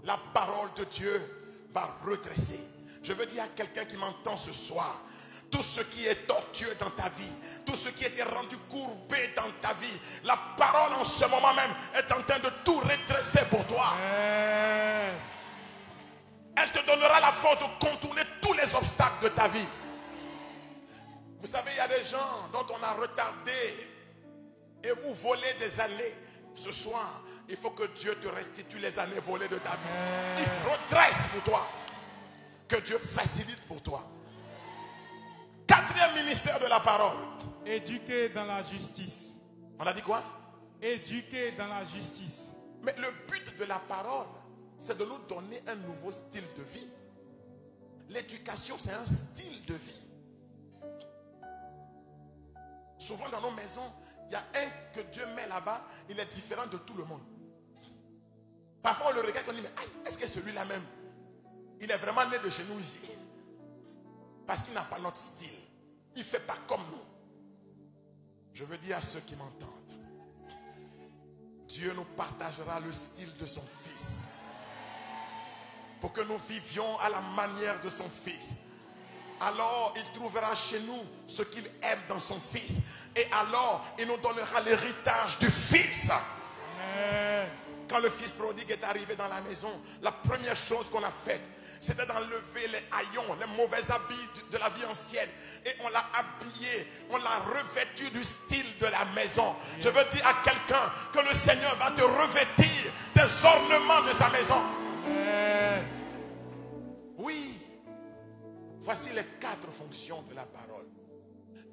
La parole de Dieu va redresser. Je veux dire à quelqu'un qui m'entend ce soir, tout ce qui est tortueux dans ta vie, tout ce qui était rendu courbé dans ta vie, la parole en ce moment même est en train de tout redresser pour toi. Elle te donnera la force de contourner tous les obstacles de ta vie. Vous savez, il y a des gens dont on a retardé et ou volé des années. Ce soir, il faut que Dieu te restitue les années volées de ta vie. Il redresse pour toi. Que Dieu facilite pour toi. Quatrième ministère de la parole. Éduquer dans la justice. On a dit quoi? Éduquer dans la justice. Mais le but de la parole, c'est de nous donner un nouveau style de vie. L'éducation, c'est un style de vie. Souvent dans nos maisons, il y a un que Dieu met là-bas, il est différent de tout le monde. Parfois on le regarde et on dit, mais est-ce que celui-là même, il est vraiment né de chez nous ici? Parce qu'il n'a pas notre style. Il ne fait pas comme nous. Je veux dire à ceux qui m'entendent, Dieu nous partagera le style de son Fils. Pour que nous vivions à la manière de son Fils. Alors il trouvera chez nous ce qu'il aime dans son Fils. Et alors il nous donnera l'héritage du Fils. Amen. Quand le fils prodigue est arrivé dans la maison, la première chose qu'on a faite, c'était d'enlever les haillons, les mauvais habits de la vie ancienne. Et on l'a habillé, on l'a revêtu du style de la maison. Je veux dire à quelqu'un que le Seigneur va te revêtir des ornements de sa maison. Oui. Voici les 4 fonctions de la parole.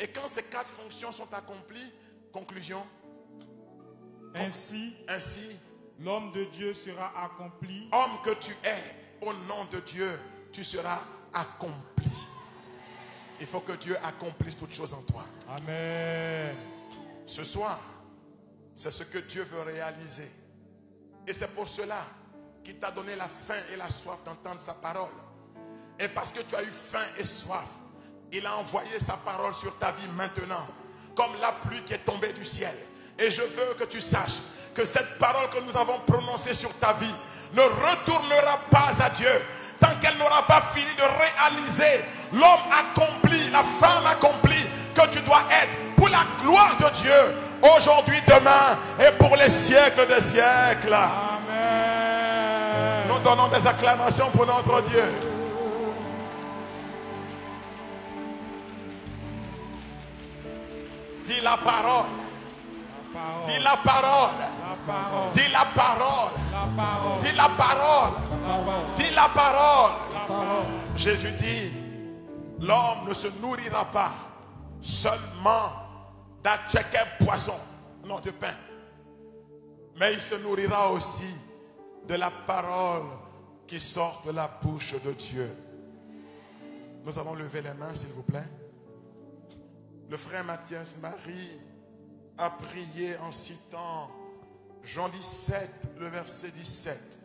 Et quand ces 4 fonctions sont accomplies, conclusion. Ainsi, l'homme de Dieu sera accompli. Homme que tu es, au nom de Dieu, tu seras accompli. Il faut que Dieu accomplisse toutes choses en toi. Amen. Ce soir, c'est ce que Dieu veut réaliser. Et c'est pour cela qu'il t'a donné la faim et la soif d'entendre sa parole. Et parce que tu as eu faim et soif, il a envoyé sa parole sur ta vie maintenant, comme la pluie qui est tombée du ciel. Et je veux que tu saches que cette parole que nous avons prononcée sur ta vie ne retournera pas à Dieu tant qu'elle n'aura pas fini de réaliser l'homme accompli, la femme accomplie que tu dois être pour la gloire de Dieu, aujourd'hui, demain et pour les siècles des siècles. Amen. Nous donnons des acclamations pour notre Dieu. Dis la parole. Dis la parole. Dis la parole. Dis la parole. Dis la parole. Jésus dit, l'homme ne se nourrira pas seulement d'attraquer poisson, non de pain, mais il se nourrira aussi de la parole qui sort de la bouche de Dieu. Nous allons lever les mains, s'il vous plaît. Le frère Mathias Marie a prié en citant Jean 17, le verset 17,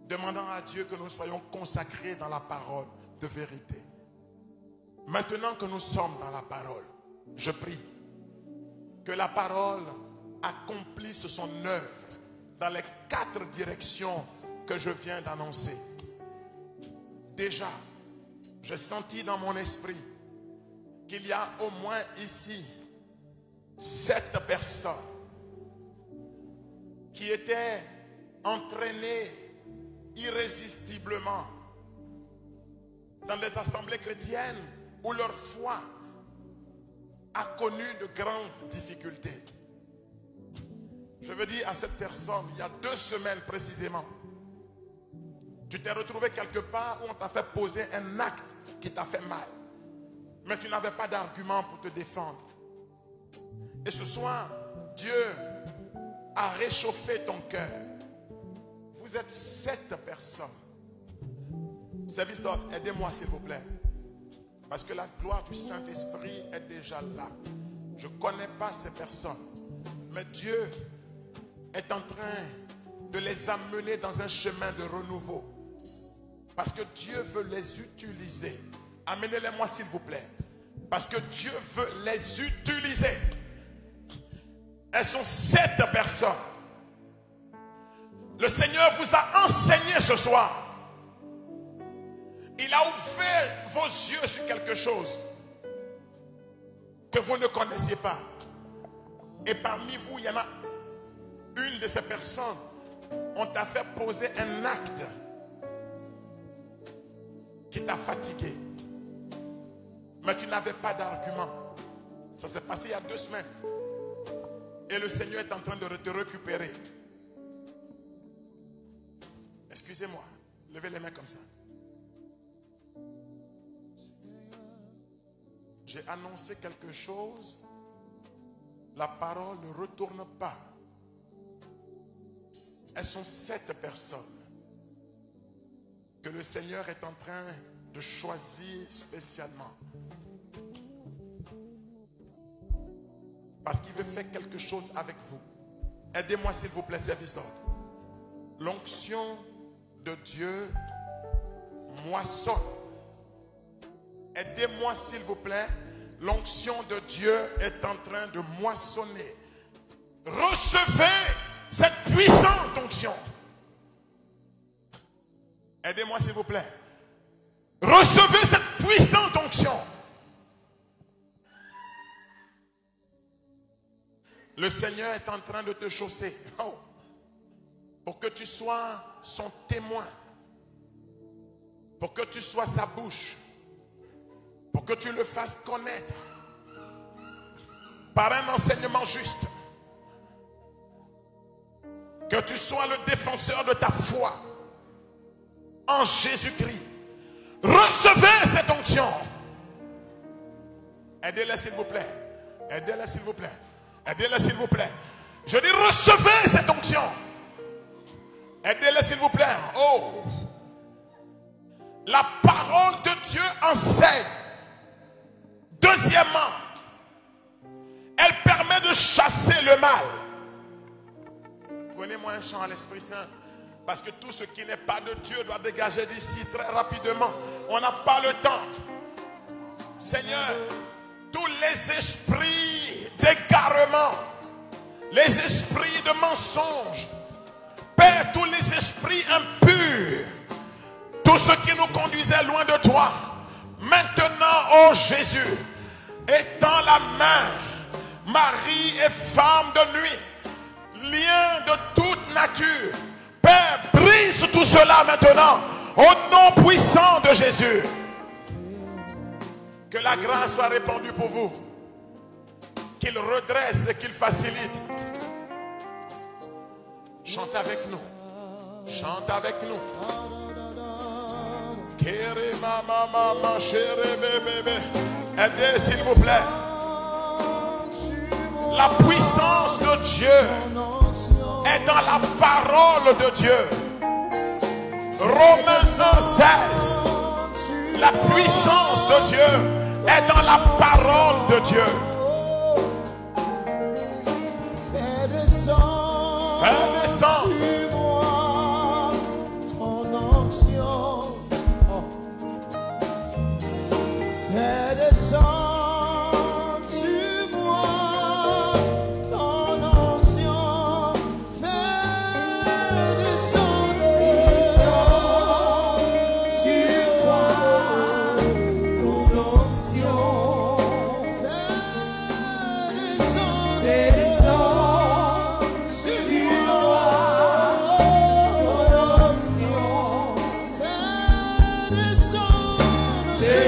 demandant à Dieu que nous soyons consacrés dans la parole de vérité. Maintenant que nous sommes dans la parole, je prie que la parole accomplisse son œuvre dans les 4 directions que je viens d'annoncer. Déjà, j'ai senti dans mon esprit qu'il y a au moins ici 7 personnes qui étaient entraînées irrésistiblement dans des assemblées chrétiennes où leur foi a connu de grandes difficultés. Je veux dire à cette personne, il y a 2 semaines précisément, tu t'es retrouvé quelque part où on t'a fait poser un acte qui t'a fait mal, mais tu n'avais pas d'argument pour te défendre. Et ce soir, Dieu a réchauffé ton cœur. Vous êtes 7 personnes. Service d'ordre, aidez-moi s'il vous plaît. Parce que la gloire du Saint-Esprit est déjà là. Je ne connais pas ces personnes. Mais Dieu est en train de les amener dans un chemin de renouveau. Parce que Dieu veut les utiliser. Amenez-les-moi s'il vous plaît. Parce que Dieu veut les utiliser. Elles sont 7 personnes. Le Seigneur vous a enseigné ce soir. Il a ouvert vos yeux sur quelque chose que vous ne connaissiez pas. Et parmi vous, il y en a une de ces personnes. On t'a fait poser un acte qui t'a fatigué. Mais tu n'avais pas d'argument. Ça s'est passé il y a 2 semaines. Et le Seigneur est en train de te récupérer. Excusez-moi. Levez les mains comme ça. J'ai annoncé quelque chose. La parole ne retourne pas. Elles sont 7 personnes que le Seigneur est en train de choisir spécialement. Parce qu'il veut faire quelque chose avec vous. Aidez-moi s'il vous plaît, service d'ordre. L'onction de Dieu moissonne. Aidez-moi s'il vous plaît. L'onction de Dieu est en train de moissonner. Recevez cette puissante onction. Aidez-moi s'il vous plaît. Recevez cette puissante onction. Le Seigneur est en train de te chausser. Oh. Pour que tu sois son témoin. Pour que tu sois sa bouche. Pour que tu le fasses connaître. Par un enseignement juste. Que tu sois le défenseur de ta foi. En Jésus-Christ. Recevez cette onction. Aidez-les s'il vous plaît. Aidez-les s'il vous plaît. Aidez-les s'il vous plaît. Je dis recevez cette onction. Aidez-les s'il vous plaît. Oh. La parole de Dieu enseigne. Deuxièmement, elle permet de chasser le mal. Prenez-moi un chant à l'Esprit Saint. Parce que tout ce qui n'est pas de Dieu doit dégager d'ici très rapidement. On n'a pas le temps. Seigneur, tous les esprits d'égarement, les esprits de mensonge, Père, tous les esprits impurs, tout ce qui nous conduisait loin de toi, maintenant, ô Jésus, étends la main. Marie est femme de nuit, lien de toute nature, Père, brise tout cela maintenant. Au nom puissant de Jésus. Que la grâce soit répandue pour vous. Qu'il redresse et qu'il facilite. Chante avec nous. Chante avec nous. Aidez s'il vous plaît. La puissance de Dieu est dans la parole de Dieu. Romains 1:16. La puissance de Dieu est dans la parole de Dieu. Fais descendre sur moi ton onction. Fais descendre sur moi ton onction. Fais descendre sur moi ton onction. Fais descendre sur moi ton onction. Fais descendre sur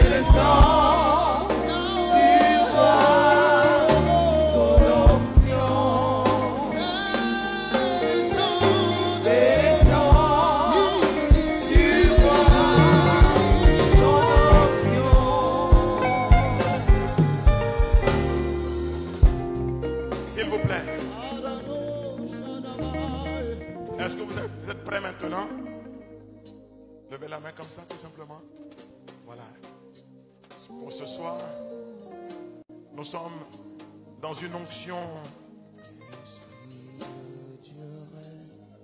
S'il vous plaît. Est-ce que vous êtes prêts maintenant? Levez la main comme ça, tout simplement. Voilà. Pour ce soir, nous sommes dans une onction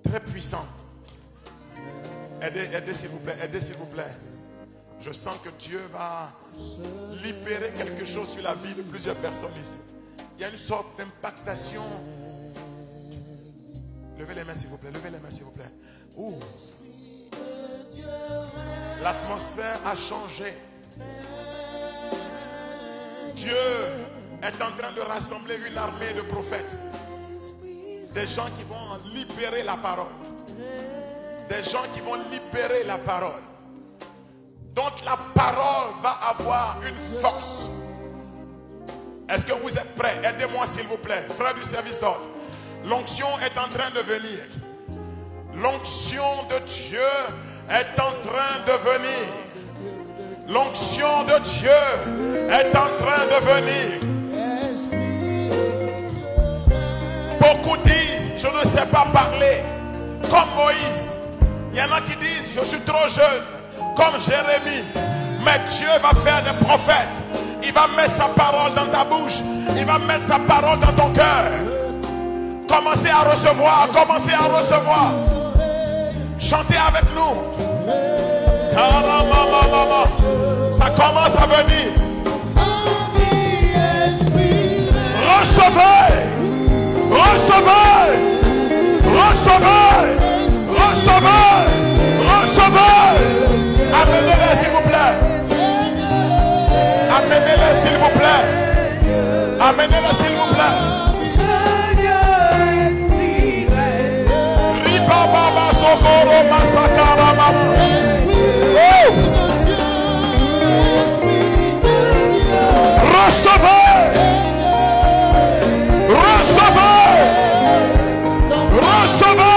très puissante. Aidez s'il vous plaît, aidez s'il vous plaît. Je sens que Dieu va libérer quelque chose sur la vie de plusieurs personnes ici. Il y a une sorte d'impactation. Levez les mains s'il vous plaît, levez les mains s'il vous plaît. Ouh. L'atmosphère a changé. Dieu est en train de rassembler une armée de prophètes. Des gens qui vont libérer la parole. Des gens qui vont libérer la parole. Donc la parole va avoir une force. Est-ce que vous êtes prêts? Aidez-moi s'il vous plaît. Frère du service d'ordre. L'onction est en train de venir. L'onction de Dieu est en train de venir. L'onction de Dieu est en train de venir. Beaucoup disent, je ne sais pas parler, comme Moïse. Il y en a qui disent, je suis trop jeune, comme Jérémie. Mais Dieu va faire des prophètes. Il va mettre sa parole dans ta bouche. Il va mettre sa parole dans ton cœur. Commencez à recevoir, commencez à recevoir. Chantez avec nous. Ça commence à venir. Recevez, recevez, recevez, recevez, recevez. Amenez-les s'il vous plaît. Amenez-les s'il vous plaît. Amenez-les s'il vous plaît. Ribaba Sokoro Masakara Mama. Recevez, recevez, recevez.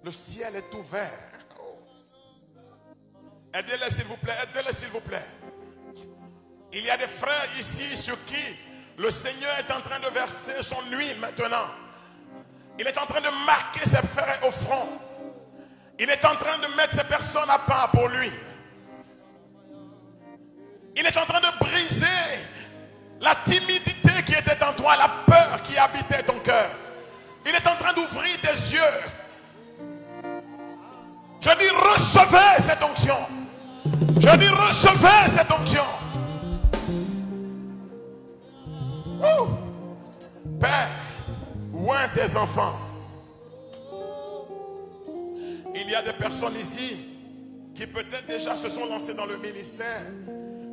Le ciel est ouvert. Aidez-les s'il vous plaît, aidez-les s'il vous plaît. Il y a des frères ici sur qui le Seigneur est en train de verser son huile maintenant. Il est en train de marquer ses frères au front. Il est en train de mettre ces personnes à part pour lui. Il est en train de briser la timidité qui était en toi, la peur qui habitait ton cœur. Il est en train d'ouvrir tes yeux. Je dis recevez cette onction. Je dis recevez cette onction. Oh. Père, oins tes enfants. Il y a des personnes ici qui peut-être déjà se sont lancées dans le ministère,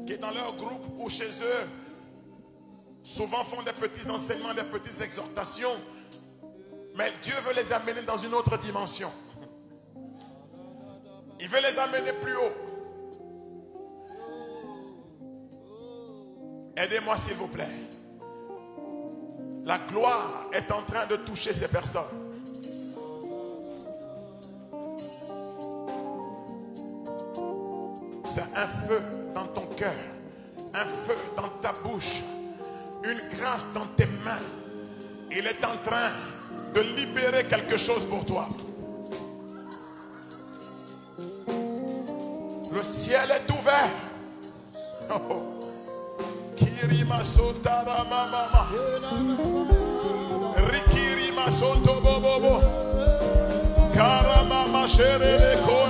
qui dans leur groupe ou chez eux, souvent font des petits enseignements, des petites exhortations, mais Dieu veut les amener dans une autre dimension. Il veut les amener plus haut. Aidez-moi s'il vous plaît. La gloire est en train de toucher ces personnes. C'est un feu dans ton cœur, un feu dans ta bouche, une grâce dans tes mains. Il est en train de libérer quelque chose pour toi. Le ciel est ouvert. Oh. Kirima sotara mama. Rikirima soto bobobo. Karama sherele ko.